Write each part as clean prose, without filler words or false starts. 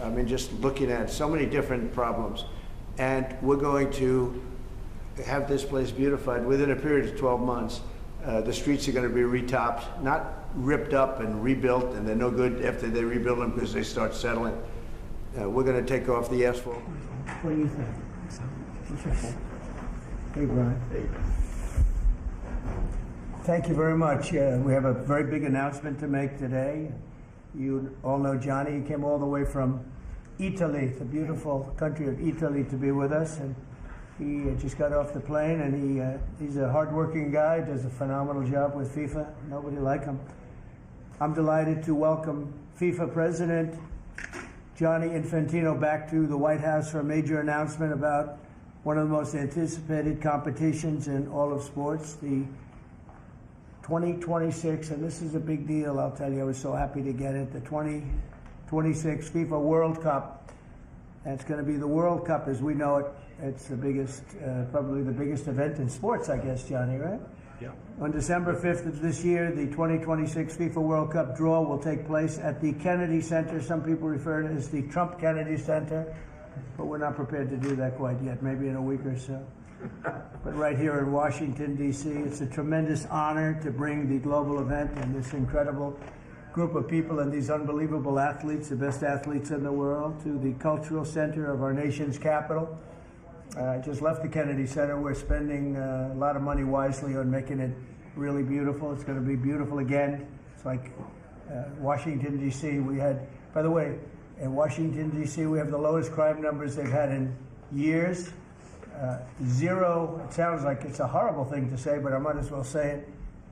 I mean, just looking at so many different problems. And we're going to have this place beautified within a period of 12 months. The streets are going to be retopped, not ripped up and rebuilt, and they're no good after they rebuild them because they start settling. We're going to take off the asphalt. What do you think? Hey, Brian. Hey. Thank you very much. We have a very big announcement to make today. You all know Johnny. He came all the way from Italy, the beautiful country of Italy, to be with us. And he just got off the plane, and he's a hardworking guy, does a phenomenal job with FIFA. Nobody like him. I'm delighted to welcome FIFA President Gianni Infantino back to the White House for a major announcement about one of the most anticipated competitions in all of sports, the 2026, and this is a big deal, I'll tell you, I was so happy to get it, the 2026 FIFA World Cup. And it's going to be the World Cup as we know it. It's the biggest, probably the biggest event in sports, I guess, Johnny, right? Yeah. On December 5th of this year, the 2026 FIFA World Cup draw will take place at the Kennedy Center. Some people refer to it as the Trump Kennedy Center, but we're not prepared to do that quite yet, maybe in a week or so. But right here in Washington, D.C., it's a tremendous honor to bring the global event and this incredible group of people and these unbelievable athletes, the best athletes in the world, to the cultural center of our nation's capital. I just left the Kennedy Center. We're spending a lot of money wisely on making it really beautiful. It's going to be beautiful again. It's like Washington, D.C. We had, by the way, in Washington, D.C., we have the lowest crime numbers they've had in years. Zero, it sounds like it's a horrible thing to say, but I might as well say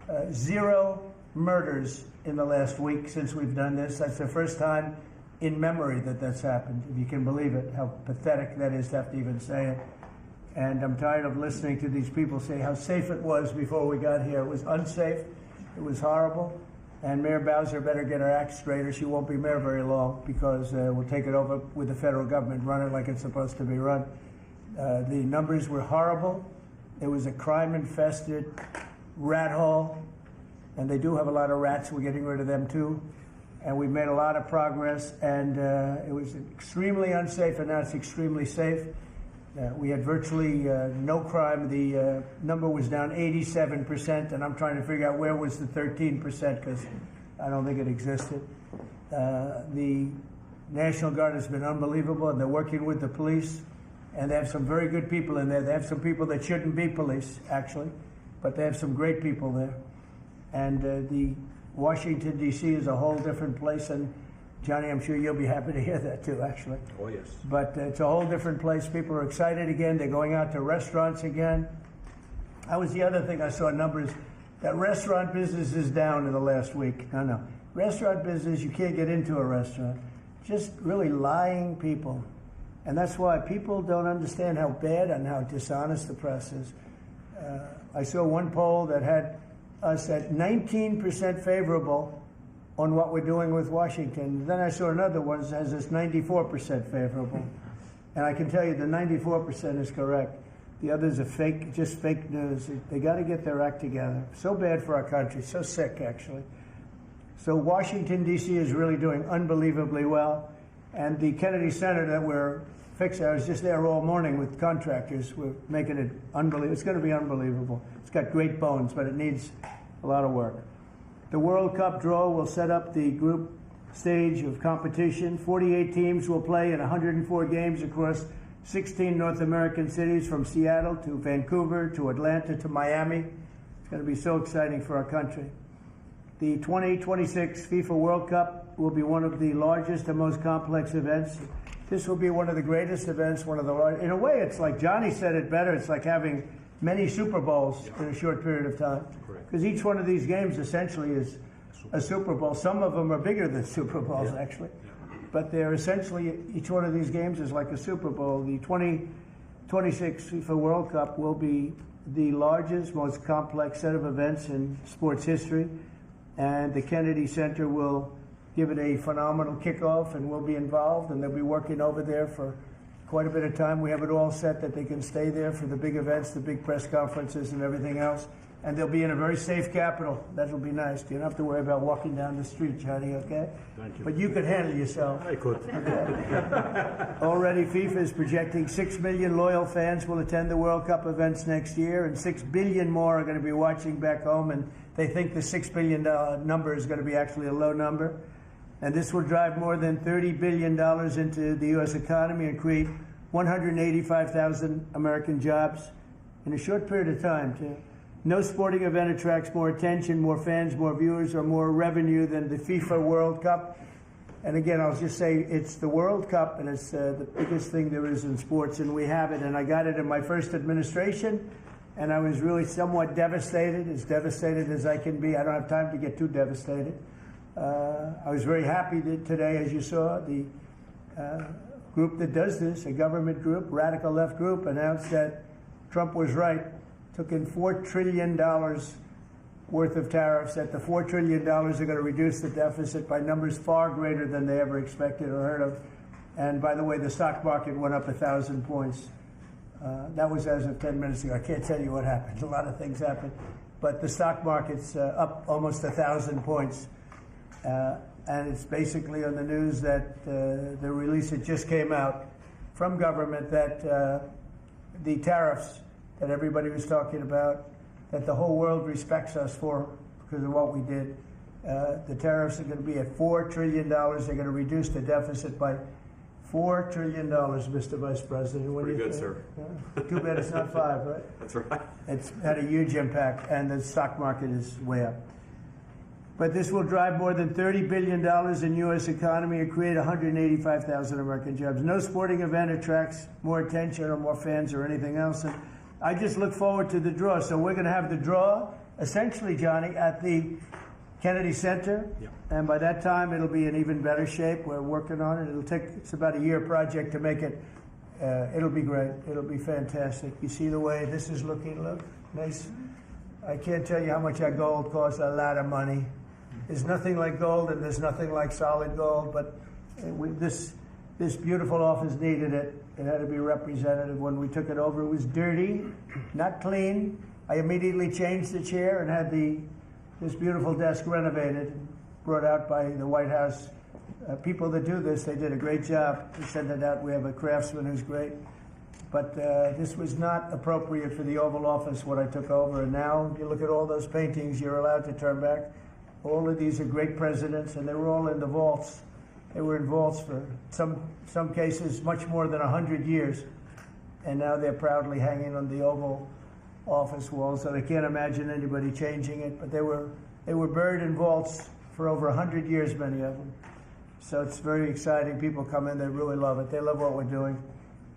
it. Zero murders in the last week since we've done this. That's the first time in memory that that's happened, if you can believe it, how pathetic that is to have to even say it. And I'm tired of listening to these people say how safe it was before we got here. It was unsafe, it was horrible, and Mayor Bowser better get her act straight or she won't be mayor very long, because we'll take it over with the federal government, run it like it's supposed to be run. The numbers were horrible. It was a crime-infested rat hole, and they do have a lot of rats. We're getting rid of them too. And we've made a lot of progress, and it was extremely unsafe, and now it's extremely safe. We had virtually no crime. The number was down 87%, and I'm trying to figure out where was the 13%, because I don't think it existed. The National Guard has been unbelievable, and they're working with the police, and they have some very good people in there. They have some people that shouldn't be police, actually, but they have some great people there. And the Washington, D.C. is a whole different place, and Johnny, I'm sure you'll be happy to hear that too, actually. Oh, yes. But it's a whole different place. People are excited again. They're going out to restaurants again. That was the other thing I saw numbers, that restaurant business is down in the last week. No. Restaurant business, you can't get into a restaurant. Just really lying people. And that's why people don't understand how bad and how dishonest the press is. I saw one poll that had us at 19% favorable on what we're doing with Washington. Then I saw another one that has us 94% favorable. And I can tell you the 94% is correct. The others are fake, just fake news. They got to get their act together. So bad for our country, so sick actually. So Washington, D.C. is really doing unbelievably well. And the Kennedy Center that we're fixing, I was just there all morning with contractors. We're making it unbelievable. It's going to be unbelievable. It's got great bones, but it needs a lot of work. The World Cup draw will set up the group stage of competition. 48 teams will play in 104 games across 16 North American cities, from Seattle to Vancouver to Atlanta to Miami. It's going to be so exciting for our country. The 2026 FIFA World Cup will be one of the largest and most complex events. This will be one of the greatest events, one of the largest. In a way, it's like Johnny said it better. It's like having many Super Bowls in a short period of time. Because each one of these games essentially is a Super Bowl. Some of them are bigger than Super Bowls, actually. But they're essentially, each one of these games is like a Super Bowl. The 2026 FIFA World Cup will be the largest, most complex set of events in sports history. And the Kennedy Center will give it a phenomenal kickoff, and we'll be involved, and they'll be working over there for quite a bit of time. We have it all set that they can stay there for the big events, the big press conferences and everything else. And they'll be in a very safe capital. That'll be nice. You don't have to worry about walking down the street, Johnny, okay? Thank you. But you could handle yourself. I could. Already, FIFA is projecting 6 million loyal fans will attend the World Cup events next year, and 6 billion more are going to be watching back home, and they think the $6 billion number is going to be actually a low number. And this will drive more than $30 billion into the U.S. economy and create 185,000 American jobs in a short period of time, too. No sporting event attracts more attention, more fans, more viewers, or more revenue than the FIFA World Cup. And again, I'll just say it's the World Cup, and it's the biggest thing there is in sports, and we have it. And I got it in my first administration, and I was really somewhat devastated, as devastated as I can be. I don't have time to get too devastated. I was very happy that today, as you saw, the group that does this, a government group, radical left group, announced that Trump was right. Took in $4 trillion worth of tariffs, that the $4 trillion are going to reduce the deficit by numbers far greater than they ever expected or heard of. And by the way, the stock market went up 1,000 points. That was as of 10 minutes ago. I can't tell you what happened. A lot of things happened. But the stock market's up almost 1,000 points. And it's basically on the news that the release that just came out from government that the tariffs that everybody was talking about, that the whole world respects us for because of what we did. The tariffs are going to be at $4 trillion. They're going to reduce the deficit by $4 trillion, Mr. Vice President. What Pretty do you good, think? sir. Too bad it's not 5, right? That's right. It's had a huge impact, and the stock market is way up. But this will drive more than $30 billion in U.S. economy and create 185,000 American jobs. No sporting event attracts more attention or more fans or anything else. And I just look forward to the draw. So we're going to have the draw, essentially, Johnny, at the Kennedy Center. Yeah. And by that time, it'll be in even better shape. We're working on it. It's about a year project to make it. It'll be great. It'll be fantastic. You see the way this is looking? Look, nice. I can't tell you how much that gold costs. A lot of money. There's nothing like gold, and there's nothing like solid gold. But this beautiful office needed it. It had to be representative. When we took it over, it was dirty, not clean. I immediately changed the chair and had this beautiful desk renovated, brought out by the White House. People that do this, they did a great job. We sent it out. We have a craftsman who's great. But this was not appropriate for the Oval Office, what I took over. And now you look at all those paintings you're allowed to turn back. All of these are great presidents, and they were all in the vaults. They were in vaults for some cases much more than 100 years. And now they're proudly hanging on the Oval Office wall, so they can't imagine anybody changing it. But they were buried in vaults for over 100 years, many of them. So it's very exciting. People come in, they really love it. They love what we're doing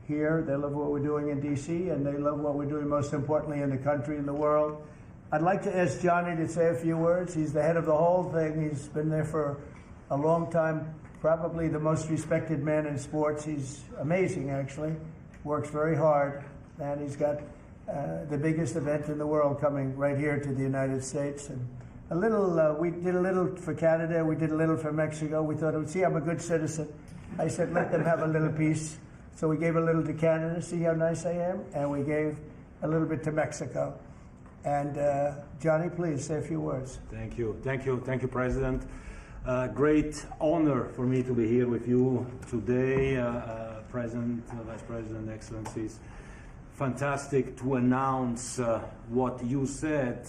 here. They love what we're doing in D.C., and they love what we're doing, most importantly, in the country and the world. I'd like to ask Johnny to say a few words. He's the head of the whole thing. He's been there for a long time, probably the most respected man in sports. He's amazing, actually. Works very hard, and he's got the biggest event in the world coming right here to the United States. And we did a little for Canada. We did a little for Mexico. We thought, see, I'm a good citizen. I said, let them have a little piece. So we gave a little to Canada, see how nice I am? And we gave a little bit to Mexico. And Johnny, please say a few words. Thank you, President. Great honor for me to be here with you today, President, Vice President, Excellencies. Fantastic to announce what you said,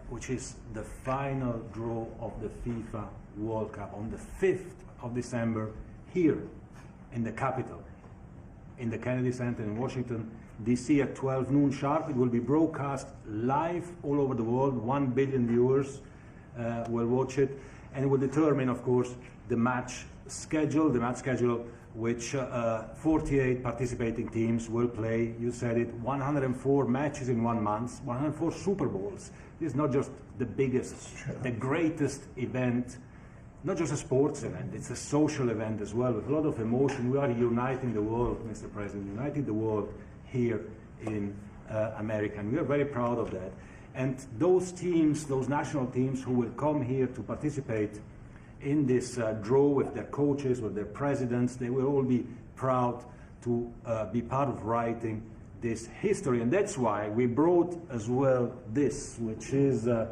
which is the final draw of the FIFA World Cup on the 5th of December here in the capital, in the Kennedy Center in Washington, D.C. at 12 noon sharp. It will be broadcast live all over the world. 1 billion viewers will watch it, and it will determine, of course, the match schedule, which 48 participating teams will play. You said it, 104 matches in 1 month, 104 Super Bowls. This is not just the biggest, the greatest event, not just a sports event, it's a social event as well, with a lot of emotion. We are uniting the world, Mr. President, uniting the world here in America, and we are very proud of that. And those teams, those national teams who will come here to participate in this draw with their coaches, with their presidents, they will all be proud to be part of writing this history, and that's why we brought as well this, which is the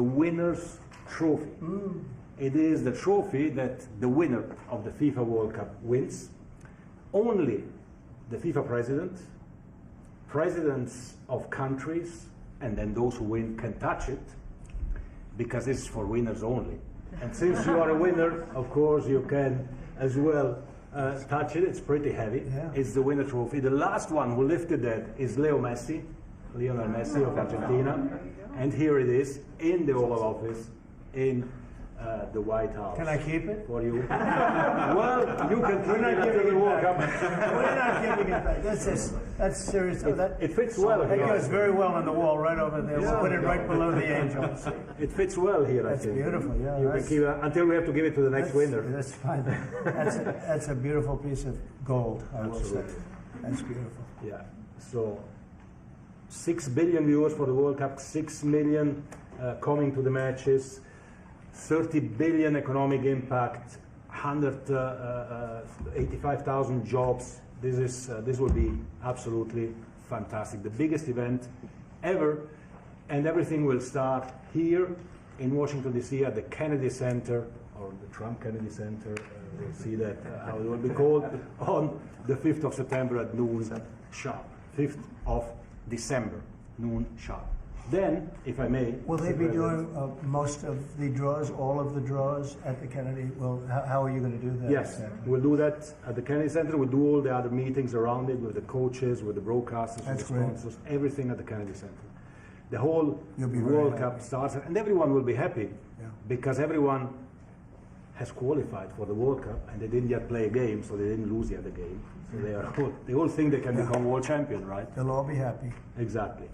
winner's trophy. It is the trophy that the winner of the FIFA World Cup wins. Only the FIFA president, presidents of countries, and then those who win can touch it, because it's for winners only. And since you are a winner, of course, you can as well touch it. It's pretty heavy. Yeah. It's the winner trophy. The last one who lifted that is Lionel Messi of Argentina. And here it is in the Oval Office in the White House. Can I keep it? For you. Well, you can keep it until the World Cup. We're not giving it back. That's serious. It fits well That here. goes very well on the wall right over there. We'll put it right below the angels. It fits well here, I That's think. beautiful, yeah. You can keep it until we have to give it to the next winner. That's fine. That's a beautiful piece of gold, I will say. Absolutely. That's beautiful. Yeah. So 6 billion viewers for the World Cup, 6 million coming to the matches, 30 billion economic impact, 185,000 jobs. This will be absolutely fantastic. The biggest event ever, and everything will start here in Washington, D.C. at the Kennedy Center, or the Trump Kennedy Center. We'll see that, how it will be called, on the 5th of September at noon sharp. 5th of December, noon sharp. Then, if I may... Will they Mr. be President, doing most of the draws, all of the draws at the Kennedy? Well, how are you going to do that? Yes, exactly? we'll do that at the Kennedy Center. We'll do all the other meetings around it with the coaches, with the broadcasters, with That's the great. sponsors, everything at the Kennedy Center. The whole You'll be very World happy. Cup starts, and everyone will be happy Yeah. because everyone has qualified for the World Cup, and they didn't yet play a game, so they didn't lose yet a game. So they all think they can become world champion, right? They'll all be happy. Exactly.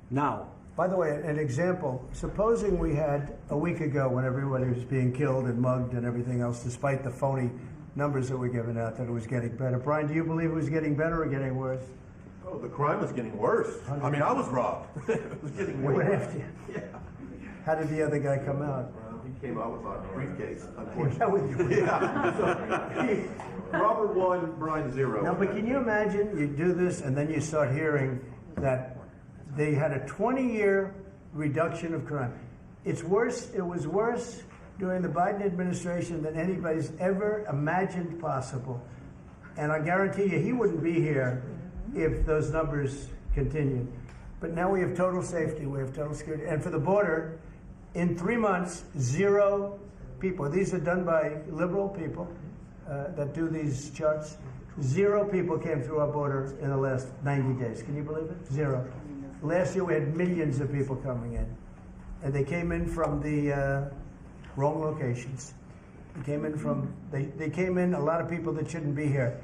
Now, By the way, an example, supposing we had a week ago when everybody was being killed and mugged and everything else, despite the phony numbers that were given out, that it was getting better. Brian, do you believe it was getting better or getting worse? Oh, the crime was getting worse. I mean, I was robbed. It was getting They way went worse. after you. Yeah. How did the other guy come out? Well, he came out with a briefcase, Yeah, unfortunately. with you. Yeah. So, Robert 1, Brian 0. No, but can you imagine you do this and then you start hearing that they had a 20-year reduction of crime. It's worse. It was worse during the Biden administration than anybody's ever imagined possible. And I guarantee you, he wouldn't be here if those numbers continued. But now we have total safety. We have total security. And for the border, in 3 months, 0 people. These are done by liberal people that do these charts. 0 people came through our border in the last 90 days. Can you believe it? 0. Last year we had millions of people coming in. And they came in from the wrong locations. They came in they came in, a lot of people that shouldn't be here.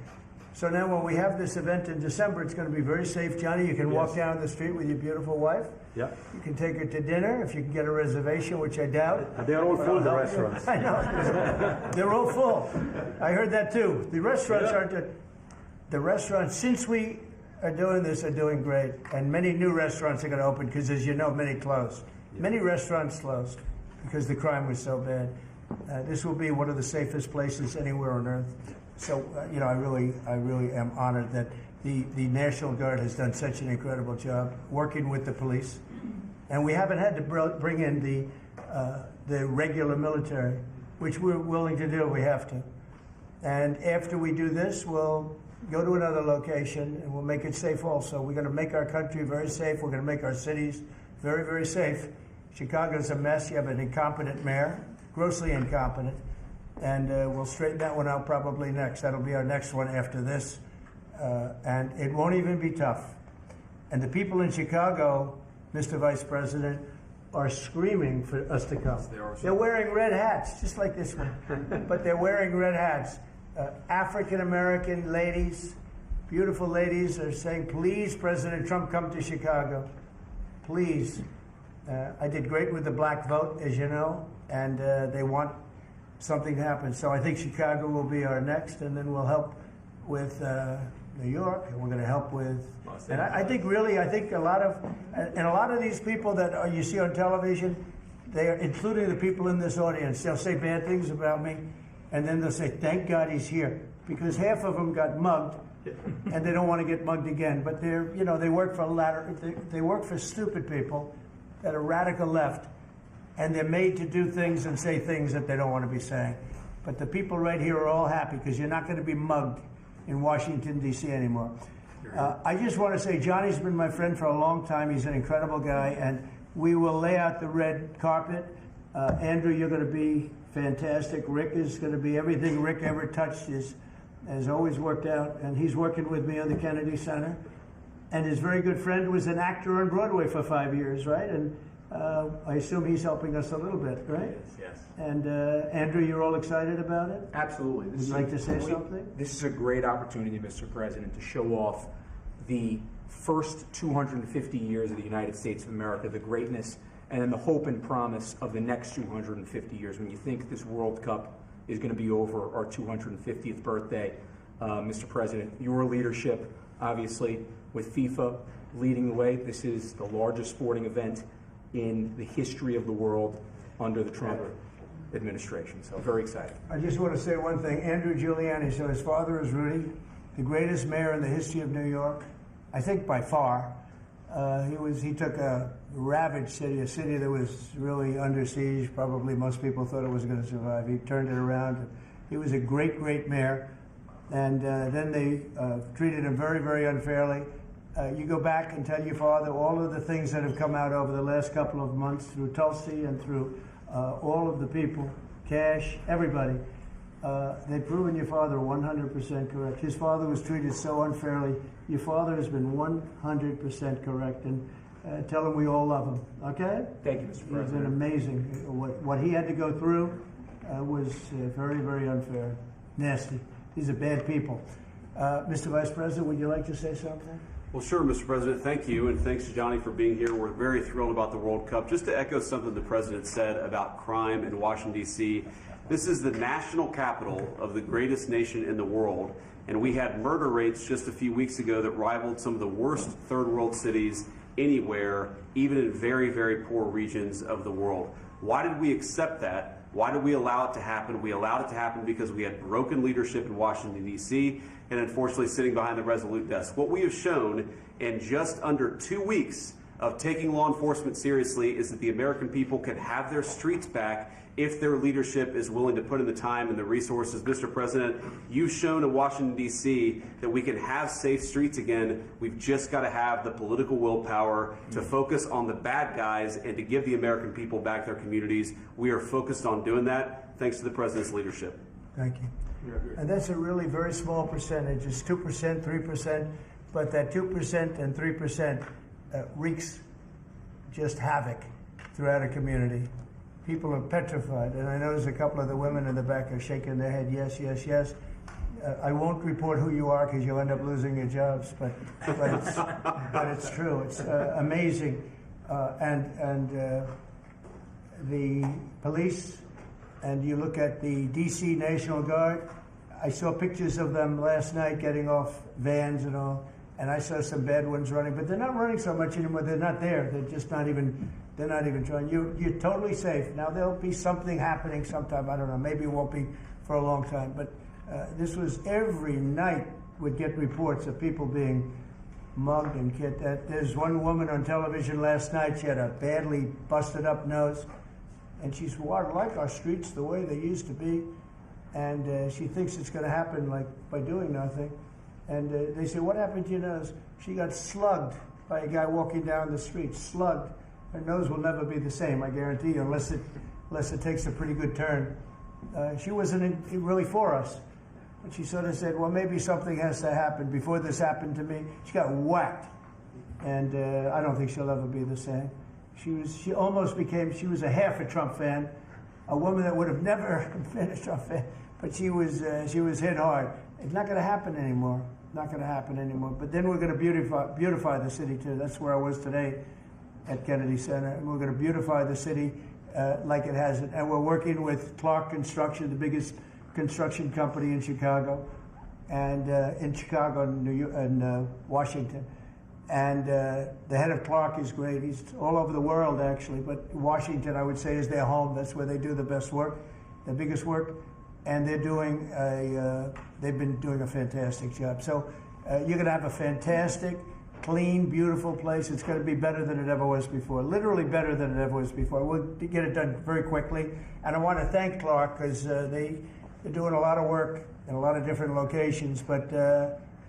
So now when we have this event in December, it's going to be very safe. Johnny, you can walk down the street with your beautiful wife. yeah, You can take her to dinner if you can get a reservation, which I doubt. they are all full, the restaurants. I know. They're all full. I heard that too. The restaurants the restaurants, since we are doing this, are doing great. And many new restaurants are going to open because, as you know, many closed. Many restaurants closed because the crime was so bad. This will be one of the safest places anywhere on earth. So, I really am honored that the National Guard has done such an incredible job working with the police. And we haven't had to bring in the regular military, which we're willing to do. We have to. And after we do this, we'll go to another location and we'll make it safe also. We're going to make our country very safe. We're going to make our cities very, very safe. Chicago's a mess. You have an incompetent mayor, grossly incompetent. And we'll straighten that one out probably next. That'll be our next one after this. And it won't even be tough. And the people in Chicago, Mr. Vice President, are screaming for us to come. They're wearing red hats, just like this one. But they're wearing red hats. African-American ladies, beautiful ladies, are saying, please, President Trump, come to Chicago. Please. I did great with the black vote, as you know, and they want something to happen. So I think Chicago will be our next, and then we'll help with New York, and we're going to help with. And I think a lot of these people that you see on television, they are, including the people in this audience, they'll say bad things about me, and then they'll say, "Thank God he's here." because half of them got mugged, and they don't want to get mugged again. But they're, you know, they work for stupid people that are radical left, and they're made to do things and say things that they don't want to be saying. But the people right here are all happy because you're not going to be mugged in Washington, D.C. anymore. I just want to say Johnny's been my friend for a long time. He's an incredible guy, and we will lay out the red carpet. Andrew, you're going to be fantastic. Rick is going to be everything Rick ever touched has always worked out, and he's working with me on the Kennedy Center. And his very good friend was an actor on Broadway for 5 years, right? And I assume he's helping us a little bit, right? Yes. And Andrew, you're all excited about it? Absolutely. Would you like to say something? This is a great opportunity, Mr. President, to show off the first 250 years of the United States of America, the greatness, and then the hope and promise of the next 250 years. When you think this World Cup is going to be over our 250th birthday, Mr. President, your leadership, obviously, with FIFA leading the way, this is the largest sporting event in the history of the world under the Trump administration. So very excited. I just want to say one thing. Andrew Giuliani, so his father is Rudy, the greatest mayor in the history of New York, I think by far. He took a ravaged city, a city that was really under siege. Probably most people thought it was going to survive. He turned it around. He was a great, great mayor. And then they treated him very, very unfairly. You go back and tell your father all of the things that have come out over the last couple of months through Tulsi and through all of the people, Cash, everybody. They've proven your father 100% correct. His father was treated so unfairly. Your father has been 100% correct, and tell him we all love him, okay? Thank you, Mr. President. It's been amazing. What he had to go through was very, very unfair, nasty. These are bad people. Mr. Vice President, would you like to say something? Well, sure, Mr. President. Thank you, and thanks to Johnny for being here. We're very thrilled about the World Cup. Just to echo something the President said about crime in Washington, D.C., this is the national capital of the greatest nation in the world, and we had murder rates just a few weeks ago that rivaled some of the worst third world cities anywhere, even in very, very poor regions of the world. Why did we accept that? Why did we allow it to happen? We allowed it to happen because we had broken leadership in Washington, D.C., and unfortunately sitting behind the Resolute desk. What we have shown in just under 2 weeks of taking law enforcement seriously is that the American people can have their streets back if their leadership is willing to put in the time and the resources. Mr. President, you've shown in Washington, D.C. that we can have safe streets again. We've just got to have the political willpower to focus on the bad guys and to give the American people back their communities. We are focused on doing that thanks to the President's leadership. Thank you. And that's a really very small percentage. It's 2%, 3%, but that 2% and 3% wreaks just havoc throughout a community. People are petrified, and I notice a couple of the women in the back are shaking their head, yes, yes, yes. I won't report who you are because you'll end up losing your jobs, but it's true. It's amazing. And the police, and you look at the D.C. National Guard, I saw pictures of them last night getting off vans and all, and I saw some bad ones running, but they're not running so much anymore. They're not there. They're just not even... They're not even trying. You're totally safe. Now, there'll be something happening sometime. I don't know. Maybe it won't be for a long time. But this was every night would get reports of people being mugged and killed. There's one woman on television last night. She had a badly busted up nose. And she said, well, I like our streets the way they used to be. And she thinks it's going to happen like by doing nothing. And they say, what happened to your nose? She got slugged by a guy walking down the street. Slugged. Her nose will never be the same, I guarantee you, unless it takes a pretty good turn. She wasn't really for us. But she sort of said, well, maybe something has to happen. Before this happened to me, she got whacked. And I don't think she'll ever be the same. She was a half a Trump fan, a woman that would have never been a Trump fan, but she was hit hard. It's not going to happen anymore. Not going to happen anymore. But then we're going to beautify the city, too. That's where I was today at Kennedy Center, and we're going to beautify the city like it has it. And we're working with Clark Construction, the biggest construction company in Chicago, and in Washington. And the head of Clark is great. He's all over the world, actually, but Washington, I would say, is their home. That's where they do the best work, the biggest work. and they've been doing a fantastic job. So you're going to have a fantastic, clean, beautiful place. It's going to be better than it ever was before, literally better than it ever was before. We'll get it done very quickly. And I want to thank Clark because they're doing a lot of work in a lot of different locations, but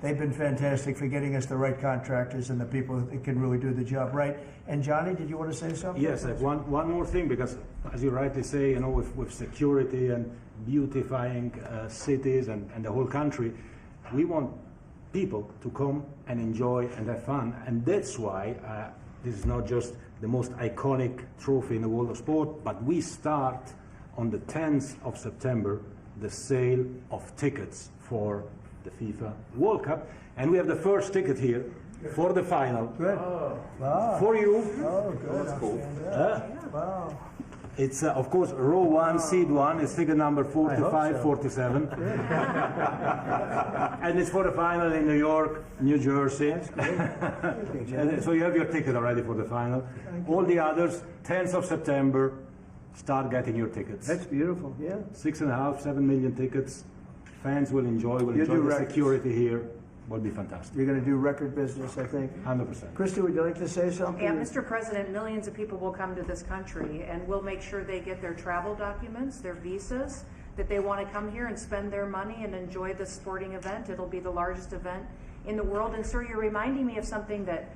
they've been fantastic for getting us the right contractors and the people that can really do the job right. And Johnny, did you want to say something? Yes, I have one more thing, because as you rightly say, you know, with security and beautifying cities and the whole country, we want people to come and enjoy and have fun. And that's why this is not just the most iconic trophy in the world of sport, but we start on the 10th of September the sale of tickets for the FIFA World Cup. And we have the first ticket here for the final. Good. Wow. For you. Oh, good. That's cool. Wow. It's, of course, row 1, seat 1. It's ticket number 4547. And it's for the final in New York, New Jersey. And so you have your ticket already for the final. All the others, 10th of September, start getting your tickets. That's beautiful, yeah. 6.5, 7 million tickets. Fans will enjoy You the do records. security here. Will be fantastic. You're going to do record business, I think. 100%. Christy, would you like to say something? Yeah, Mr. President, millions of people will come to this country, and we'll make sure they get their travel documents, their visas, that they want to come here and spend their money and enjoy this sporting event. It'll be the largest event in the world. And sir, you're reminding me of something that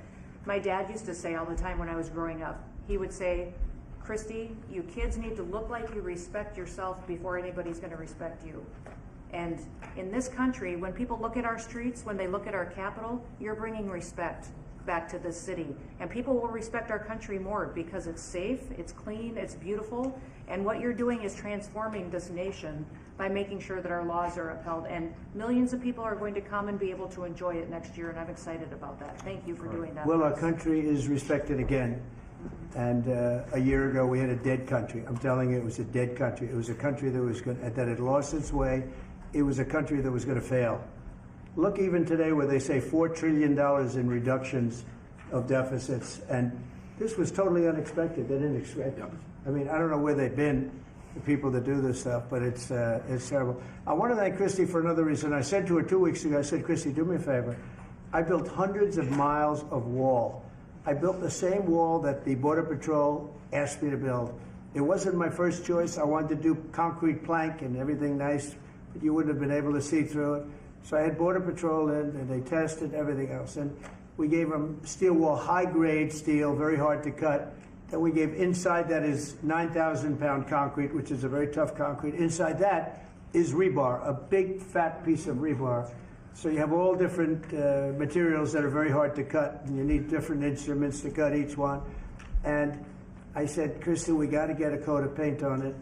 my dad used to say all the time when I was growing up. He would say, Christy, you kids need to look like you respect yourself before anybody's going to respect you. And in this country, when people look at our streets, when they look at our capital, you're bringing respect back to this city. And people will respect our country more because it's safe, it's clean, it's beautiful. And what you're doing is transforming this nation by making sure that our laws are upheld. And millions of people are going to come and be able to enjoy it next year, and I'm excited about that. Thank you for doing that. Well, our country is respected again. And a year ago, we had a dead country. I'm telling you, it was a dead country. It was a country that had lost its way. It was a country that was going to fail. Look, even today, where they say $4 trillion in reductions of deficits, and this was totally unexpected. They didn't expect it. I mean, I don't know where they've been, the people that do this stuff, but it's terrible. I want to thank Christy for another reason. I said to her 2 weeks ago, I said, Christy, do me a favor. I built hundreds of miles of wall. I built the same wall that the Border Patrol asked me to build. It wasn't my first choice. I wanted to do concrete plank and everything nice, but you wouldn't have been able to see through it. So I had Border Patrol in, and they tested everything else. And we gave them steel wall, high-grade steel, very hard to cut. Then we gave inside that is 9,000-pound concrete, which is a very tough concrete. Inside that is rebar, a big, fat piece of rebar. So you have all different materials that are very hard to cut, and you need different instruments to cut each one. And I said, Kristen, we got to get a coat of paint on it.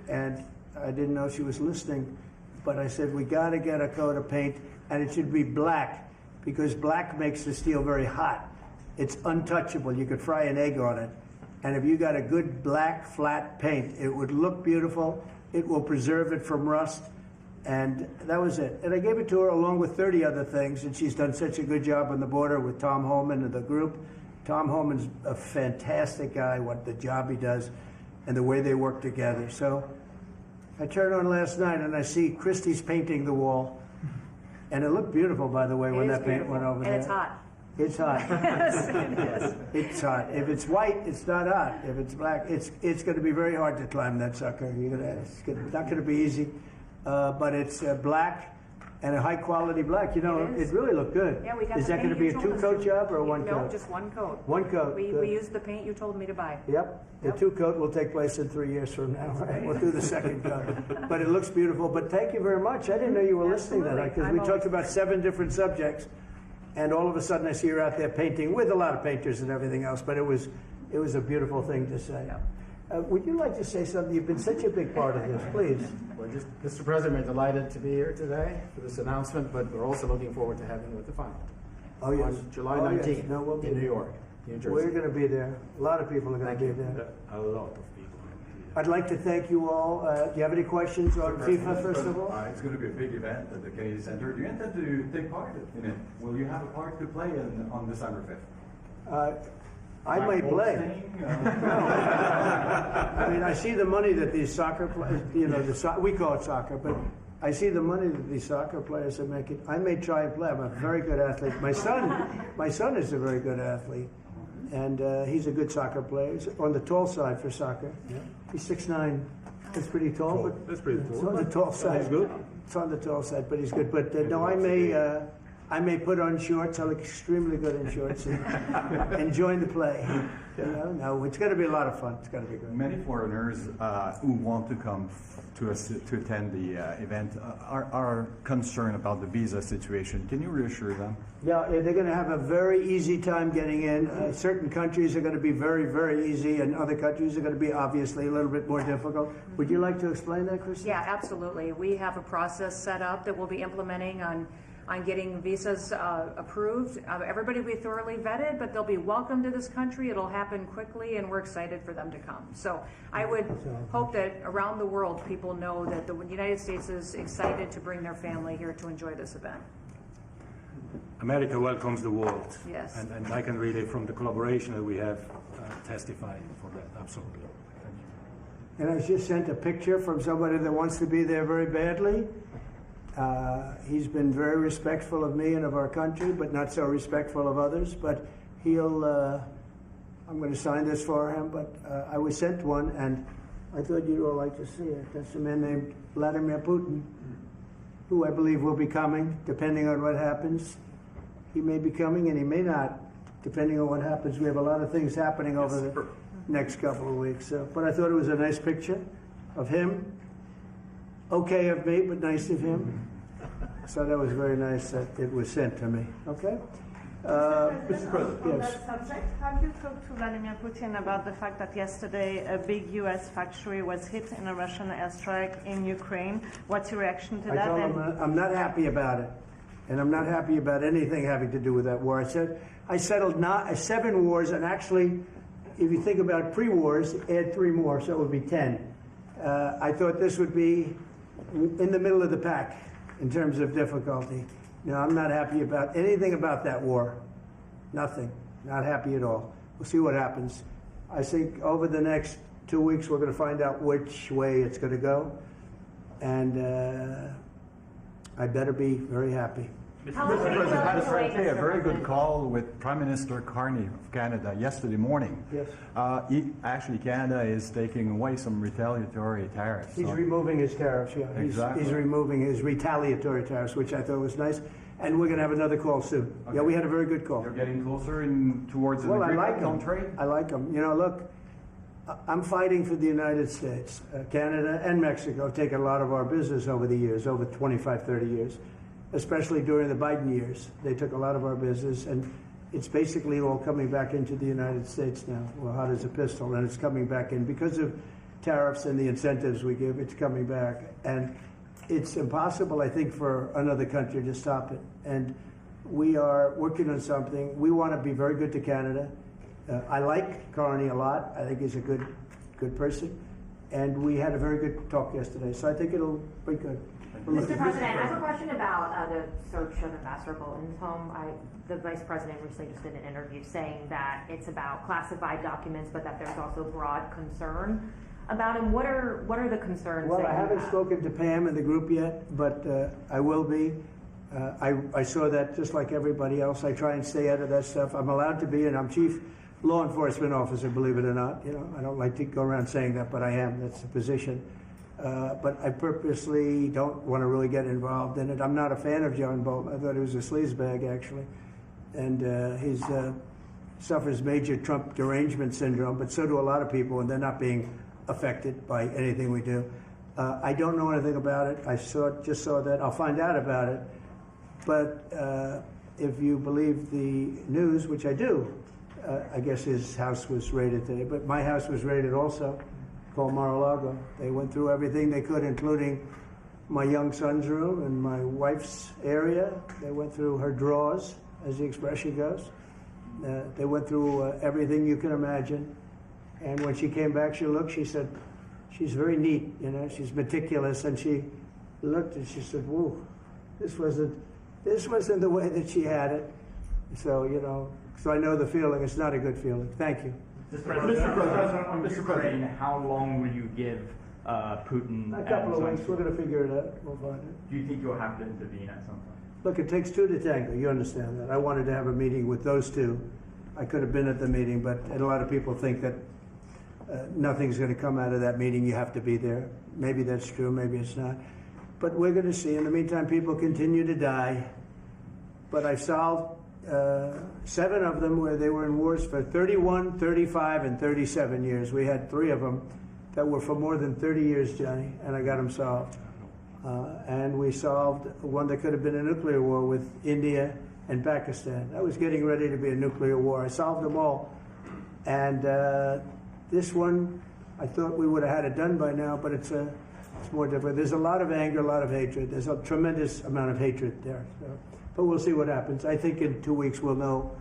And I didn't know she was listening. But I said, we got to get a coat of paint, and it should be black, because black makes the steel very hot. It's untouchable. You could fry an egg on it. And if you got a good black, flat paint, it would look beautiful. It will preserve it from rust. And that was it. And I gave it to her along with 30 other things, and she's done such a good job on the border with Tom Holman and the group. Tom Holman's a fantastic guy, what the job he does, and the way they work together. So I turned on last night and I see Christie's painting the wall. And it looked beautiful, by the way, when that paint went over there. And it's hot. It's hot. Yes, it is. It's hot. If it's white, it's not hot. If it's black, it's going to be very hard to climb that sucker. It's not going to be easy. But it's black and a high quality black. You know, it really looked good. Yeah, we got Is the that going paint to be you a told us two-coat to. job or a one-coat? No, just one coat. One coat. We Good. used the paint you told me to buy. Yep. The two-coat will take place in 3 years from now. Right? We'll do the second coat. But it looks beautiful. But thank you very much. I didn't know you were listening to that, because we talked about 7 different subjects, and all of a sudden I see you out there painting with a lot of painters and everything else. But it was a beautiful thing to say. Would you like to say something? You've been such a big part of this. Please. Well, just, Mr. President, we're delighted to be here today for this announcement, but we're also looking forward to having you at the final. Oh, yes. On July Oh, yes. 19th No, we'll be in New there. York, New Jersey. We're going to be there. A lot of people are going to be there. A lot of people. I'd like to thank you all. Do you have any questions on FIFA, first of all? It's going to be a big event at the Kennedy Center. Do you intend to take part in it? Will you have a part to play on December 5th? I might play. I mean, I see the money that these soccer players, we call it soccer, but I see the money that these soccer players are making. I may try and play. I'm a very good athlete. My son is a very good athlete, and he's a good soccer player. He's on the tall side for soccer. Yeah. He's 6'9". That's pretty tall, but That's pretty it's cool. on the tall side. He's good. It's on the tall side, but he's good. But no, I may put on shorts. I look extremely good in shorts and join the play. No, it's going to be a lot of fun. It's going to be good. Many foreigners who want to come to attend the event are concerned about the visa situation. Can you reassure them? Yeah, they're going to have a very easy time getting in. Certain countries are going to be very, very easy, and other countries are going to be obviously a little bit more difficult. Would you like to explain that, Kristen? Yeah, absolutely. We have a process set up that we'll be implementing on getting visas approved. Everybody will be thoroughly vetted, but they'll be welcome to this country. It'll happen quickly, and we're excited for them to come. So I would hope that around the world people know that the United States is excited to bring their family here to enjoy this event. America welcomes the world. Yes. And I can really, from the collaboration that we have, testify for that. Absolutely. And I just sent a picture from somebody that wants to be there very badly. He's been very respectful of me and of our country, but not so respectful of others. But I'm going to sign this for him, but I was sent one, and I thought you'd all like to see it. That's a man named Vladimir Putin, who I believe will be coming, depending on what happens. He may be coming, and he may not, depending on what happens. We have a lot of things happening over the next couple of weeks. But I thought it was a nice picture of him. Okay of me, but nice of him. So that was very nice that it was sent to me. Okay? Mr. President. On Yes. that subject, have you talked to Vladimir Putin about the fact that yesterday a big U.S. factory was hit in a Russian airstrike in Ukraine? What's your reaction to I that? told him I'm not happy about it. And I'm not happy about anything having to do with that war. I said I settled 7 wars, and actually, if you think about pre-wars, add 3 more, so it would be 10. I thought this would be in the middle of the pack in terms of difficulty. No, I'm not happy about anything about that war. Nothing. Not happy at all. We'll see what happens. I think over the next 2 weeks we're going to find out which way it's going to go. And I better be very happy. Mr. President, I had a very good call with Prime Minister Carney of Canada yesterday morning. Yes. Canada is taking away some retaliatory tariffs. He's removing his tariffs, yeah. Exactly. He's removing his retaliatory tariffs, which I thought was nice. And we're going to have another call soon. Okay. Yeah, we had a very good call. You're getting closer towards an Well, I agreement like on him. trade? I like him. You know, look, I'm fighting for the United States. Canada and Mexico have taken a lot of our business over the years, over 25, 30 years, especially during the Biden years. They took a lot of our business, and it's basically all coming back into the United States now. Well, hot as a pistol, and it's coming back in. Because of tariffs and the incentives we give, it's coming back. And it's impossible, I think, for another country to stop it. And we are working on something. We want to be very good to Canada. I like Carney a lot. I think he's a good person. And we had a very good talk yesterday, so I think it'll be good. Mr. President, I have a question about the search of Ambassador Bolton's home. The Vice President recently just did an interview saying that it's about classified documents, but that there's also broad concern about him. What are the concerns? Well, that I you haven't have? spoken to Pam in the group yet, but I will be. I saw that just like everybody else. I try and stay out of that stuff. I'm allowed to be, and I'm chief law enforcement officer, believe it or not. You know, I don't like to go around saying that, but I am. That's the position. But I purposely don't want to really get involved in it. I'm not a fan of John Bolton. I thought he was a sleazebag, actually. And he suffers major Trump derangement syndrome, but so do a lot of people, and they're not being affected by anything we do. I don't know anything about it. I just saw that. I'll find out about it. But if you believe the news, which I do, I guess his house was raided today. But my house was raided also, called Mar-a-Lago. They went through everything they could, including my young son's room and my wife's area. They went through her drawers, as the expression goes. They went through everything you can imagine. And when she came back, she said, she's very neat, you know, she's meticulous. And she looked and she said, whoa, this wasn't the way that she had it. So, you know, so I know the feeling. It's not a good feeling. Thank you. Mr. President, on Ukraine, how long will you give Putin? A couple of weeks. We're going to figure it out. We'll find it. Do you think you'll have to intervene at some time? Look, it takes two to tango. You understand that. I wanted to have a meeting with those two. I could have been at the meeting, but and a lot of people think that nothing's going to come out of that meeting. You have to be there. Maybe that's true. Maybe it's not. But we're going to see. In the meantime, people continue to die. But I've solved 7 of them where they were in wars for 31, 35, and 37 years. We had 3 of them that were for more than 30 years, Johnny, and I got them solved. And we solved one that could have been a nuclear war with India and Pakistan. That was getting ready to be a nuclear war. I solved them all. And this one, I thought we would have had it done by now, but it's more different. There's a lot of anger, a lot of hatred. There's a tremendous amount of hatred there. So. But we'll see what happens. I think in 2 weeks we'll know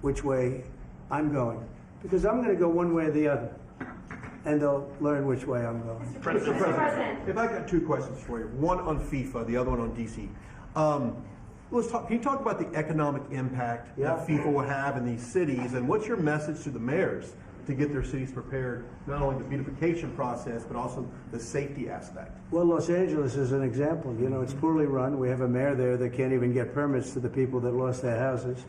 which way I'm going. Because I'm going to go one way or the other. And they'll learn which way I'm going. Mr. President, if I got 2 questions for you. One on FIFA, the other one on DC. Let's talk. Can you talk about the economic impact that FIFA will have in these cities, and what's your message to the mayors to get their cities prepared, not only the beautification process, but also the safety aspect? Well, Los Angeles is an example. You know, it's poorly run. We have a mayor there that can't even get permits to the people that lost their houses.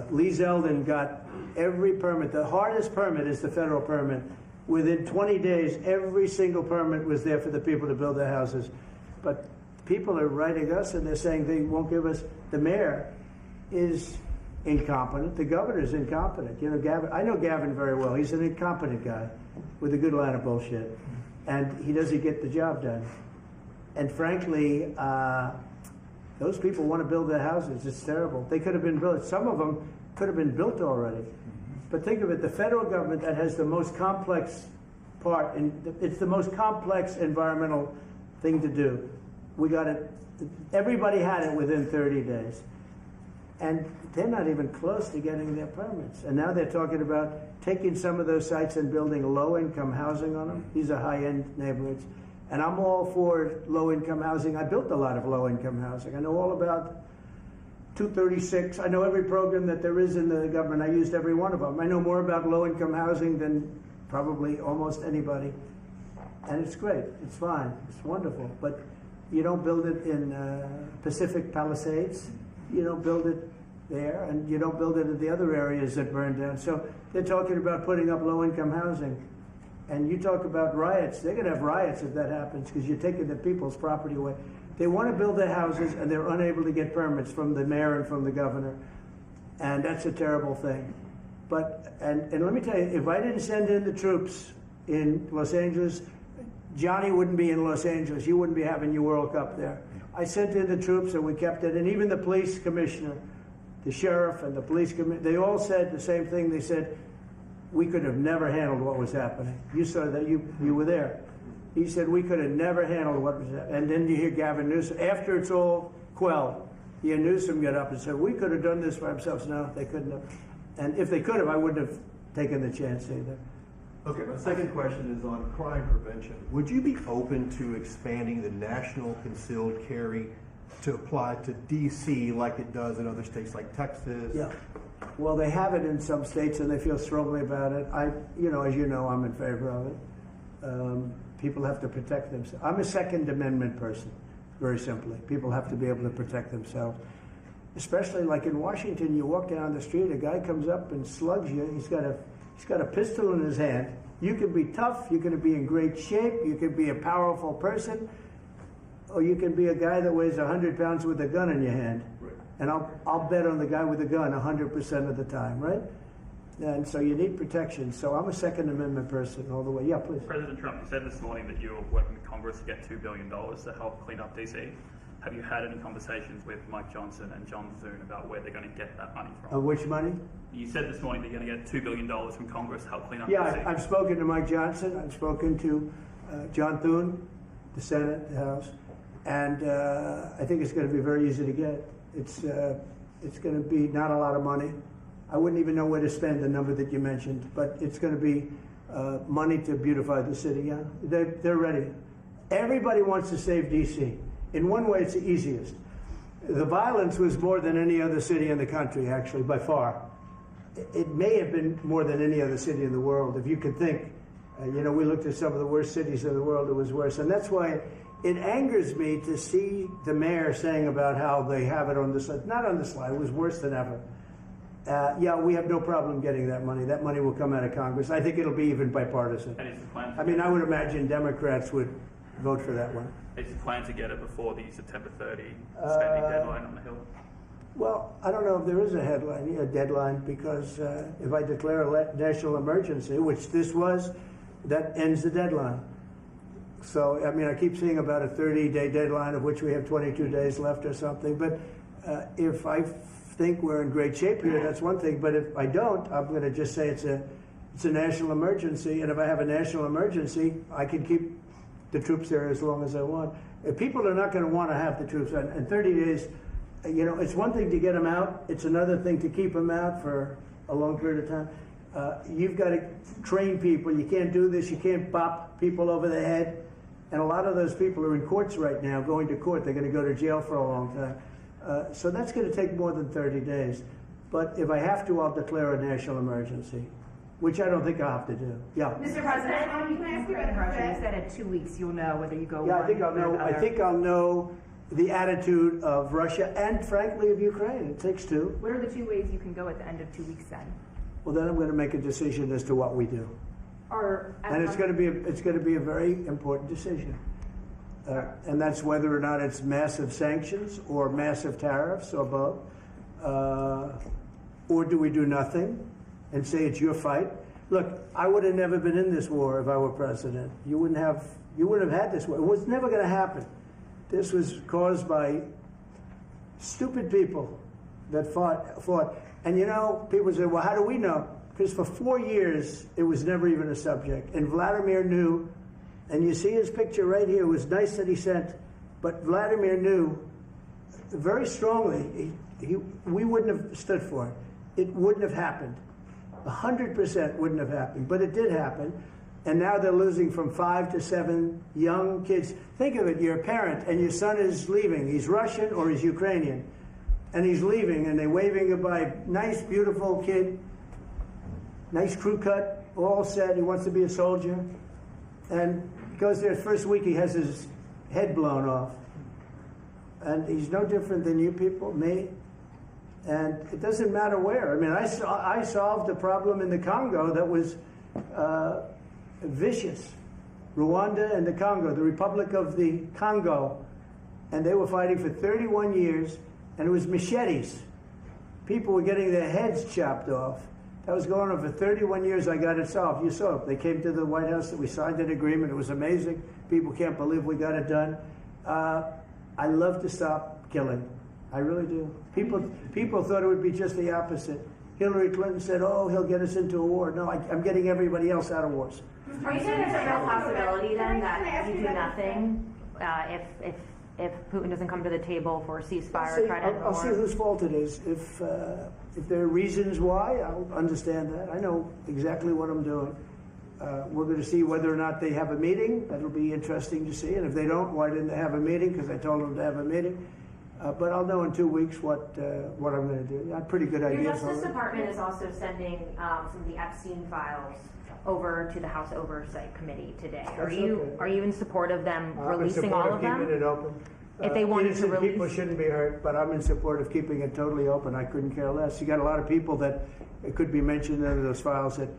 Lee Zeldin got every permit. The hardest permit is the federal permit. Within 20 days, every single permit was there for the people to build their houses. But people are writing us and they're saying they won't give us. The mayor is incompetent. The governor is incompetent. You know, Gavin. I know Gavin very well. He's an incompetent guy with a good line of bullshit, and he doesn't get the job done. And frankly, those people want to build their houses. It's terrible. They could have been built. Some of them could have been built already. But think of it: the federal government that has the most complex part, and it's the most complex environmental thing to do. We got it. Everybody had it within 30 days. And they're not even close to getting their permits. And now they're talking about taking some of those sites and building low-income housing on them. These are high-end neighborhoods. And I'm all for low-income housing. I built a lot of low-income housing. I know all about 236. I know every program that there is in the government. I used every one of them. I know more about low-income housing than probably almost anybody. And it's great. It's fine. It's wonderful. But you don't build it in Pacific Palisades. You don't build it there, and you don't build it in the other areas that burn down. So they're talking about putting up low-income housing. And you talk about riots. They're going to have riots if that happens because you're taking the people's property away. They want to build their houses, and they're unable to get permits from the mayor and from the governor. And that's a terrible thing. But, and let me tell you, if I didn't send in the troops in Los Angeles, Johnny wouldn't be in Los Angeles. You wouldn't be having your World Cup there. I sent in the troops and we kept it. And even the police commissioner, the sheriff and the police commissioner, they all said the same thing. They said, we could have never handled what was happening. You saw that, you were there. He said, we could have never handled what was happening. And then you hear Gavin Newsom, after it's all quelled, you hear Newsom get up and said, we could have done this for ourselves. No, they couldn't have. And if they could have, I wouldn't have taken the chance either. Okay, my second question is on crime prevention. Would you be open to expanding the national concealed carry to apply to D.C. like it does in other states like Texas? Yeah. Well, they have it in some states and they feel strongly about it. As you know, I'm in favor of it. People have to protect themselves. I'm a Second Amendment person, very simply. People have to be able to protect themselves. Especially like in Washington, you walk down the street, a guy comes up and slugs you. He's got a pistol in his hand. You can be tough, you can be in great shape, you can be a powerful person, or you can be a guy that weighs 100 pounds with a gun in your hand. Right. And I'll bet on the guy with the gun 100% of the time, right? And so you need protection. So I'm a Second Amendment person all the way. Yeah, please. President Trump, you said this morning that you were working with Congress to get $2 billion to help clean up DC. Have you had any conversations with Mike Johnson and John Thune about where they're going to get that money from? Which money? You said this morning that you're going to get $2 billion from Congress to help clean up DC. Yeah, I've spoken to Mike Johnson. I've spoken to John Thune, the Senate, the House. And I think it's going to be very easy to get. It's going to be not a lot of money. I wouldn't even know where to spend the number that you mentioned, but it's going to be money to beautify the city. Yeah, they're ready. Everybody wants to save D.C. In one way, it's the easiest. The violence was more than any other city in the country, actually, by far. It may have been more than any other city in the world, if you could think. You know, we looked at some of the worst cities in the world, it was worse. And that's why it angers me to see the mayor saying about how they have it on the slide. Not on the slide, it was worse than ever. Yeah, we have no problem getting that money. That money will come out of Congress. I think it'll be even bipartisan. And is the plan? I mean, I would imagine Democrats would vote for that one. Is the plan to get it before the September 30 spending deadline on the Hill? Well, I don't know if there is a deadline, because if I declare a national emergency, which this was, that ends the deadline. So, I mean, I keep seeing about a 30-day deadline, of which we have 22 days left or something. But if I think we're in great shape here, that's one thing. But if I don't, I'm going to just say it's a national emergency. And if I have a national emergency, I can keep the troops there as long as I want. If people are not going to want to have the troops in 30 days, you know, it's one thing to get them out. It's another thing to keep them out for a long period of time. You've got to train people. You can't do this. You can't bop people over the head. And a lot of those people are in courts right now, going to court. They're going to go to jail for a long time. So that's going to take more than 30 days. But if I have to, I'll declare a national emergency, which I don't think I'll have to do. Yeah. Mr. President, can I ask you about the Russia? You said in 2 weeks you'll know whether you go. Yeah, I think I'll know. I think I'll know the attitude of Russia and, frankly, of Ukraine. It takes two. What are the 2 ways you can go at the end of 2 weeks then? Well, then I'm going to make a decision as to what we do. And it's going to be a very important decision. And that's whether or not it's massive sanctions or massive tariffs or both. Or do we do nothing and say it's your fight? Look, I would have never been in this war if I were president. You wouldn't have had this war. It was never going to happen. This was caused by stupid people that fought. And you know, people say, well, how do we know? Because for 4 years, it was never even a subject. And Vladimir knew, and you see his picture right here. It was nice that he sent, but Vladimir knew very strongly we wouldn't have stood for it. It wouldn't have happened. 100% wouldn't have happened, but it did happen. And now they're losing from 5 to 7 young kids. Think of it, you're a parent and your son is leaving. He's Russian or he's Ukrainian. And he's leaving and they're waving goodbye. Nice, beautiful kid. Nice crew cut, all set. He wants to be a soldier. And he goes there first week, he has his head blown off. And he's no different than you people, me. And it doesn't matter where. I mean, I solved a problem in the Congo that was vicious. Rwanda and the Congo, the Republic of the Congo. And they were fighting for 31 years, and it was machetes. People were getting their heads chopped off. That was going on for 31 years. I got it solved. You saw it. They came to the White House, we signed an agreement. It was amazing. People can't believe we got it done. I love to stop killing. I really do. People thought it would be just the opposite. Hillary Clinton said, oh, he'll get us into a war. No, I'm getting everybody else out of wars. Are you saying there's a real possibility then that you do nothing if Putin doesn't come to the table for a ceasefire or try to end the war? I'll see whose fault it is. If there are reasons why, I'll understand that. I know exactly what I'm doing. We're going to see whether or not they have a meeting. That'll be interesting to see. And if they don't, why didn't they have a meeting? Because I told them to have a meeting. But I'll know in 2 weeks what I'm going to do. I have pretty good ideas. Your Justice Department is also sending some of the Epstein files over to the House Oversight Committee today. Are you in support of them releasing all of them? I'm in support of keeping it open. If they wanted to release, people shouldn't be hurt, but I'm in support of keeping it totally open. I couldn't care less. You got a lot of people that it could be mentioned in those files that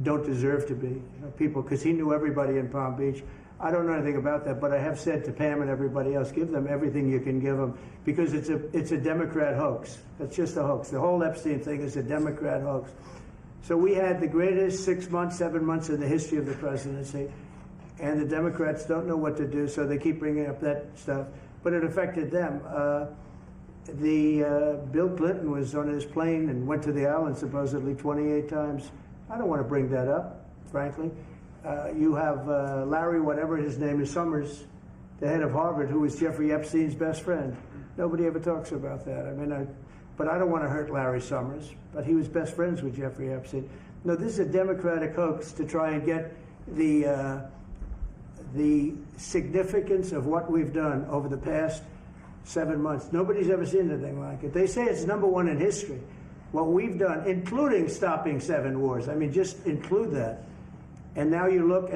don't deserve to be. People, because he knew everybody in Palm Beach. I don't know anything about that, but I have said to Pam and everybody else, give them everything you can give them, because it's a Democrat hoax. It's just a hoax. The whole Epstein thing is a Democrat hoax. So we had the greatest 6 months, 7 months in the history of the presidency, and the Democrats don't know what to do, so they keep bringing up that stuff. But it affected them. Bill Clinton was on his plane and went to the island supposedly 28 times. I don't want to bring that up, frankly. You have Larry, whatever his name is, Summers, the head of Harvard, who was Jeffrey Epstein's best friend. Nobody ever talks about that. I mean, but I don't want to hurt Larry Summers, but he was best friends with Jeffrey Epstein. No, this is a Democratic hoax to try and get the significance of what we've done over the past 7 months. Nobody's ever seen anything like it. They say it's #1 in history. What we've done, including stopping 7 wars. I mean, just include that. And now you look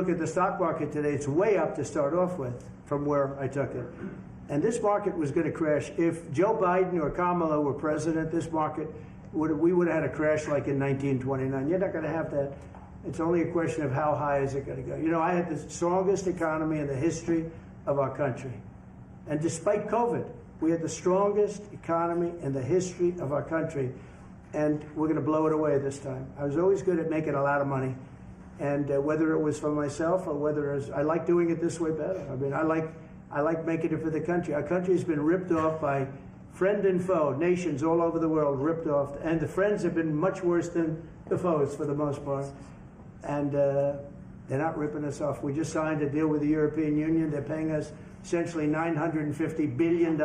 at the stock market today. It's way up to start off with from where I took it. And this market was going to crash. If Joe Biden or Kamala were president, this market we would have had a crash like in 1929. You're not going to have that. It's only a question of how high is it going to go. You know, I had the strongest economy in the history of our country. And despite COVID, we had the strongest economy in the history of our country. And we're going to blow it away this time. I was always good at making a lot of money. And whether it was for myself or whether it was, I like doing it this way better. I mean, I like making it for the country. Our country has been ripped off by friend and foe, nations all over the world ripped off. And the friends have been much worse than the foes for the most part. And they're not ripping us off. We just signed a deal with the European Union. They're paying us essentially $950 billion,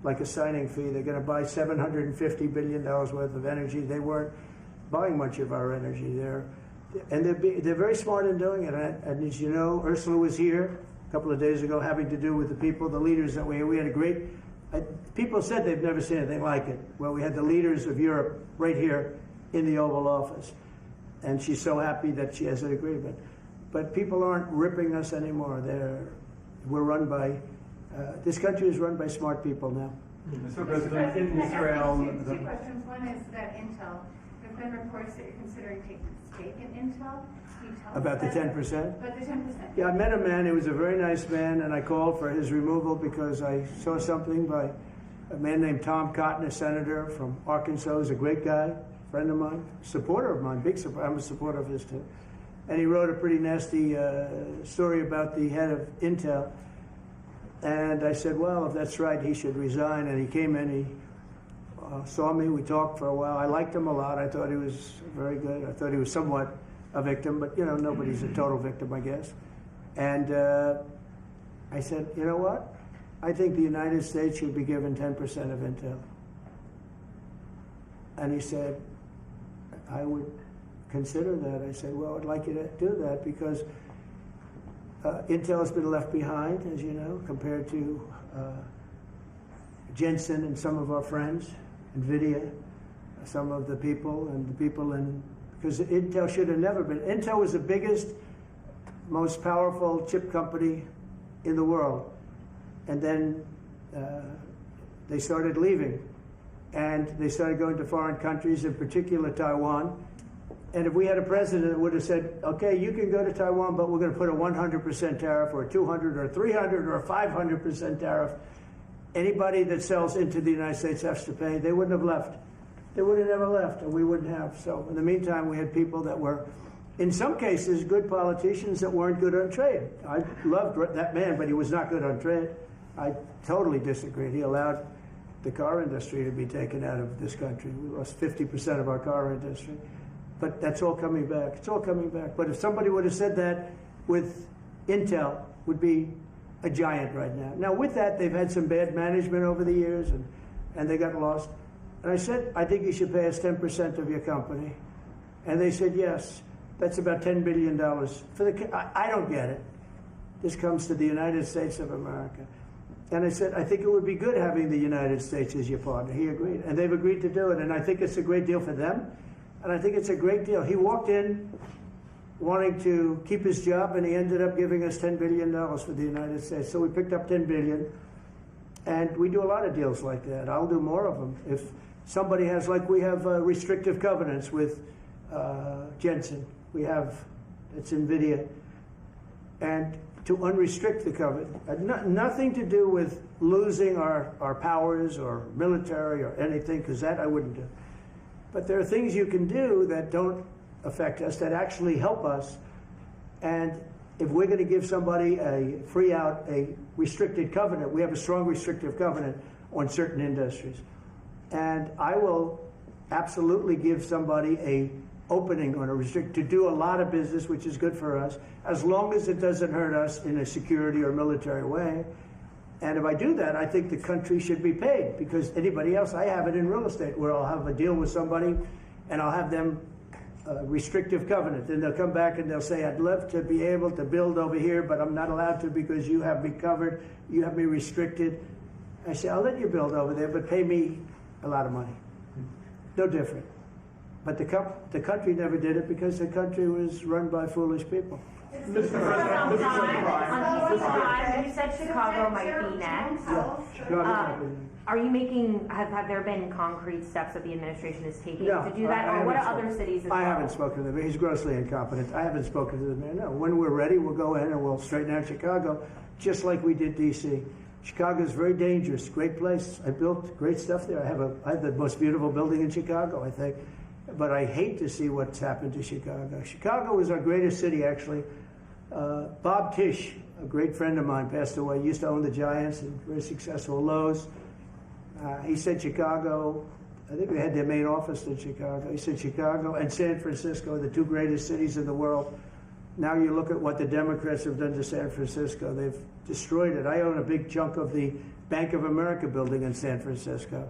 like a signing fee. They're going to buy $750 billion worth of energy. They weren't buying much of our energy. They're very smart in doing it. And as you know, Ursula was here a couple of days ago having to do with the people, the leaders that we had a great, people said they've never seen anything like it. Well, we had the leaders of Europe right here in the Oval Office. And she's so happy that she has an agreement. But people aren't ripping us anymore. We're run by, this country is run by smart people now. Mr. President, in Israel... Two questions. One is that Intel, there have been reports that you're considering taking a stake in Intel. Can you tell About the us 10%? About the 10%. Yeah, I met a man. He was a very nice man, and I called for his removal because I saw something by a man named Tom Cotton, a senator from Arkansas. He's a great guy, friend of mine, supporter of mine, big supporter. I'm a supporter of his too. And he wrote a pretty nasty story about the head of Intel. And I said, well, if that's right, he should resign. And he came in, he saw me, we talked for a while. I liked him a lot. I thought he was very good. I thought he was somewhat a victim, but you know, nobody's a total victim, I guess. And I said, you know what? I think the United States should be given 10% of Intel. And he said, I would consider that. I said, well, I'd like you to do that because Intel has been left behind, as you know, compared to Jensen and some of our friends, NVIDIA, some of the people, and the people in, because Intel should have never been. Intel was the biggest, most powerful chip company in the world. And then they started leaving. And they started going to foreign countries, in particular Taiwan. And if we had a president that would have said, okay, you can go to Taiwan, but we're going to put a 100% tariff or a 200 or a 300 or a 500% tariff, anybody that sells into the United States has to pay. They wouldn't have left. They would have never left, and we wouldn't have. So in the meantime, we had people that were, in some cases, good politicians that weren't good on trade. I loved that man, but he was not good on trade. I totally disagreed. He allowed the car industry to be taken out of this country. We lost 50% of our car industry. But that's all coming back. It's all coming back. But if somebody would have said that with Intel, would be a giant right now. Now, with that, they've had some bad management over the years, and they got lost. And I said, I think you should pay us 10% of your company. And they said, yes, that's about $10 billion. I don't get it. This comes to the United States of America. And I said, I think it would be good having the United States as your partner. He agreed. And they've agreed to do it. And I think it's a great deal for them. And I think it's a great deal. He walked in wanting to keep his job, and he ended up giving us $10 billion for the United States. So we picked up $10 billion. And we do a lot of deals like that. I'll do more of them. If somebody has, like we have restrictive covenants with Jensen. We have, it's NVIDIA. And to unrestrict the covenant, nothing to do with losing our powers or military or anything, because that I wouldn't do. But there are things you can do that don't affect us, that actually help us. And if we're going to give somebody a restricted covenant, we have a strong restrictive covenant on certain industries. And I will absolutely give somebody a opening on to do a lot of business, which is good for us, as long as it doesn't hurt us in a security or military way. And if I do that, I think the country should be paid, because anybody else, I have it in real estate, where I'll have a deal with somebody and I'll have them restrictive covenant. Then they'll come back and they'll say, I'd love to be able to build over here, but I'm not allowed to because you have me covered, you have me restricted. I say, I'll let you build over there, but pay me a lot of money. No different. But the country never did it because the country was run by foolish people. On each side, you said Chicago might be next. Are you making, have there been concrete steps that the administration is taking to do that? Or what are other cities as well? I haven't spoken to them. He's grossly incompetent. I haven't spoken to the mayor. No. When we're ready, we'll go in and we'll straighten out Chicago, just like we did D.C. Chicago is very dangerous. Great place. I built great stuff there. I have the most beautiful building in Chicago, I think. But I hate to see what's happened to Chicago. Chicago was our greatest city, actually. Bob Tisch, a great friend of mine, passed away. He used to own the Giants and very successful Lowe's. He said Chicago, I think we had their main office in Chicago. He said Chicago and San Francisco are the two greatest cities in the world. Now you look at what the Democrats have done to San Francisco. They've destroyed it. I own a big chunk of the Bank of America building in San Francisco.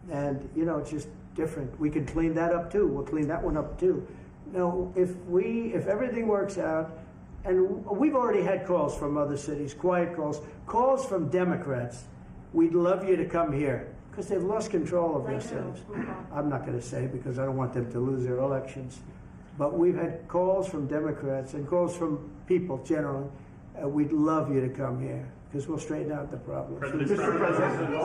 And, you know, it's just different. We can clean that up too. We'll clean that one up too. No, if everything works out, and we've already had calls from other cities, quiet calls from Democrats. We'd love you to come here because they've lost control of their cities. I'm not going to say because I don't want them to lose their elections. But we've had calls from Democrats and calls from people generally. We'd love you to come here because we'll straighten out the problems. Mr. President,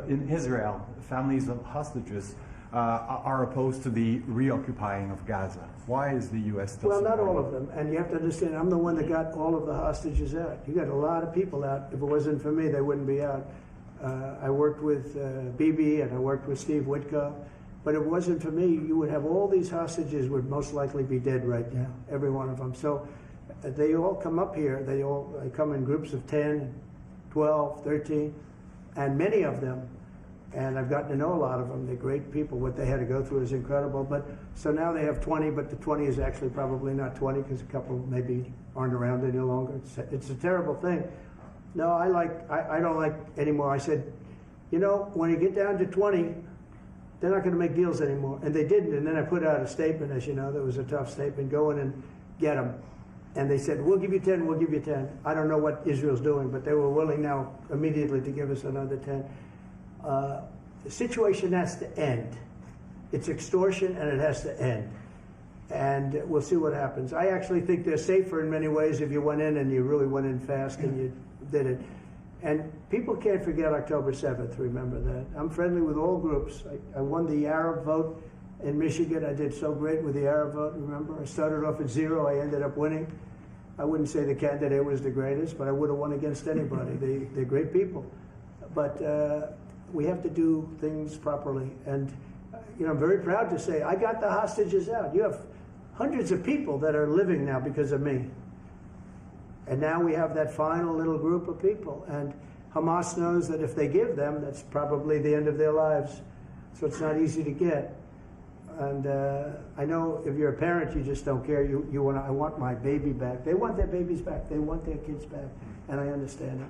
in Israel, the families of hostages are opposed to the reoccupying of Gaza. Why is the U.S. still Well, not supporting all of them. And you have to understand, I'm the one that got all of the hostages out. You got a lot of people out. If it wasn't for me, they wouldn't be out. I worked with Bibi and I worked with Steve Witkoff. But if it wasn't for me, you would have all these hostages would most likely be dead right now, every one of them. So they all come up here. They come in groups of 10, 12, 13, and many of them, and I've gotten to know a lot of them. They're great people. What they had to go through is incredible. But so now they have 20, but the 20 is actually probably not 20 because a couple maybe aren't around any longer. It's a terrible thing. No, I don't like anymore. I said, you know, when you get down to 20, they're not going to make deals anymore. And they didn't. And then I put out a statement, as you know, that was a tough statement, go in and get them. And they said, we'll give you 10, we'll give you 10. I don't know what Israel's doing, but they were willing now immediately to give us another 10. The situation has to end. It's extortion and it has to end. And we'll see what happens. I actually think they're safer in many ways if you went in and you really went in fast and you did it. And people can't forget October 7th, remember that. I'm friendly with all groups. I won the Arab vote in Michigan. I did so great with the Arab vote, remember? I started off at 0, I ended up winning. I wouldn't say the candidate was the greatest, but I would have won against anybody. They're great people. But we have to do things properly. And you know, I'm very proud to say I got the hostages out. You have hundreds of people that are living now because of me. And now we have that final little group of people. And Hamas knows that if they give them, that's probably the end of their lives. So it's not easy to get. And I know if you're a parent, you just don't care. You want, I want my baby back. They want their babies back. They want their kids back. And I understand it.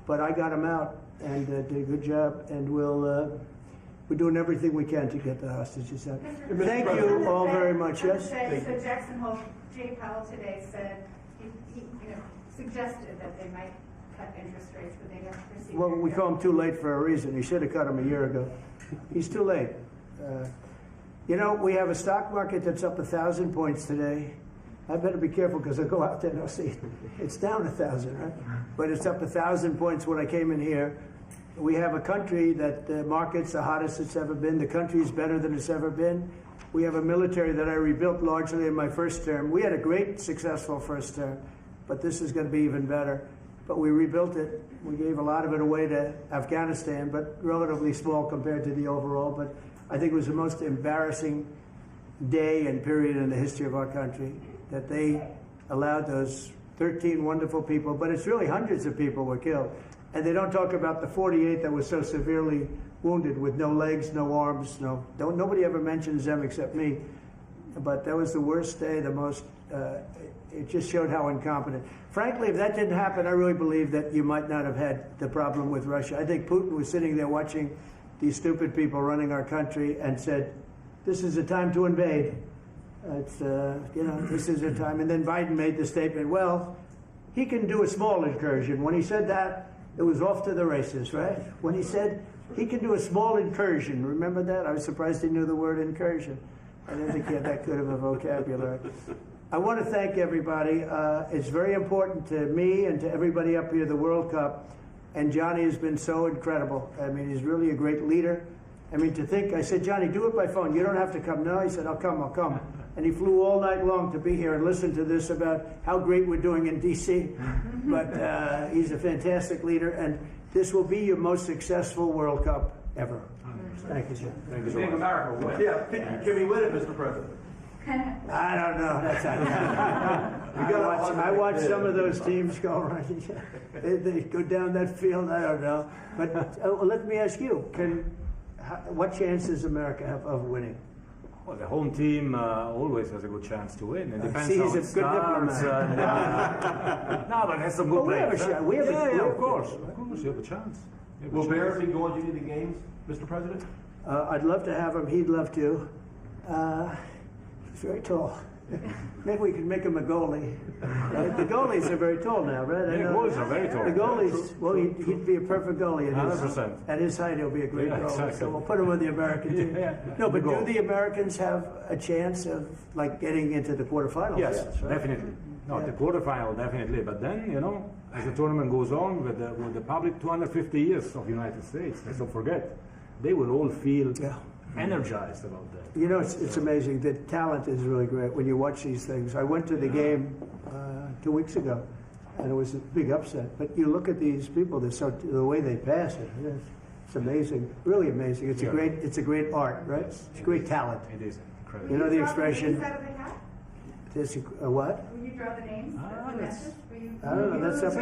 But I got them out and did a good job. And we're doing everything we can to get the hostages out. Thank you all very much. Yes? So Jackson Hole, Jay Powell today said, he suggested that they might cut interest rates, but they don't proceed. Well, we call him too late for a reason. He should have cut him a year ago. He's too late. You know, we have a stock market that's up 1,000 points today. I better be careful because I go out there and I'll see it's down 1,000, right? But it's up 1,000 points when I came in here. We have a country that the market's the hottest it's ever been. The country's better than it's ever been. We have a military that I rebuilt largely in my first term. We had a great, successful first term, but this is going to be even better. But we rebuilt it. We gave a lot of it away to Afghanistan, but relatively small compared to the overall. But I think it was the most embarrassing day and period in the history of our country that they allowed those 13 wonderful people, but it's really hundreds of people were killed. And they don't talk about the 48 that were so severely wounded with no legs, no arms, nobody ever mentions them except me. But that was the worst day, the most, it just showed how incompetent. Frankly, if that didn't happen, I really believe that you might not have had the problem with Russia. I think Putin was sitting there watching these stupid people running our country and said, this is a time to invade. It's, this is a time. And then Biden made the statement, well, he can do a small incursion. When he said that, it was off to the races, right? When he said he can do a small incursion, remember that? I was surprised he knew the word incursion. I didn't think he had that good of a vocabulary. I want to thank everybody. It's very important to me and to everybody up here, the World Cup. And Johnny has been so incredible. I mean, he's really a great leader. I mean, to think, I said, Johnny, do it by phone. You don't have to come. No, he said, I'll come. And he flew all night long to be here and listen to this about how great we're doing in D.C. But he's a fantastic leader, and this will be your most successful World Cup ever. Thank you, Jim. Thank you so much. Yeah, can we win it, Mr. President? I don't know. That's I watch some of those teams go right. They go down that field. I don't know. But let me ask you: what chance does America have of winning? Well, the home team always has a good chance to win. It depends See, how he's a it good starts. diplomat. No, but it has some good We have players. a shot. We have of course. Of course, you have a chance. Will Barrett be going to any of the games, Mr. President? I'd love to have him. He'd love to. He's very tall. Maybe we could make him a goalie. The goalies are very tall now, right? Yeah, goalies are very tall. The goalies, well, he'd be a perfect goalie. 100%. At his height, he'll be a great goalie. Exactly. So we'll put him with the American team. No, but do the Americans have a chance of getting into the quarterfinals? Yes, right? definitely. No, the quarterfinal definitely. But then, as the tournament goes on with the public 250 years of United States, let's not forget, they will all feel energized about that. It's amazing. The talent is really great when you watch these things. I went to the game 2 weeks ago, and it was a big upset. But you look at these people; the way they pass it. It's amazing, really amazing. It's a great art, right? It's great talent. It is incredible. You know the expression. Out of the hat? What? Will you draw the names? I don't know. That's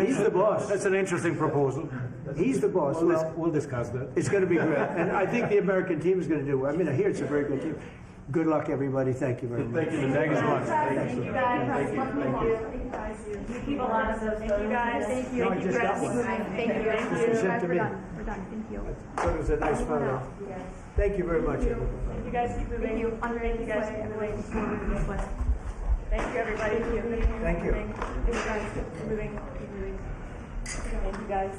he's the boss. That's an interesting proposal. He's the boss. We'll discuss that. It's going to be great, and I think the American team is going to do well. I mean, I hear it's a very good team. Good luck, everybody. Thank you very much. Thank you. Thank you so much. Thank you guys. You keep a lot of those. Thank you guys. Thank you. I just got one. Thank you. This was sent to me. We're done. Thank you. Thought it was a nice photo. Thank you very much. Thank you guys. Keep moving. Thank you. Thank you guys. Keep moving. This way. Thank you, everybody. Thank you. Thank you guys. Keep moving. Keep moving. Thank you guys.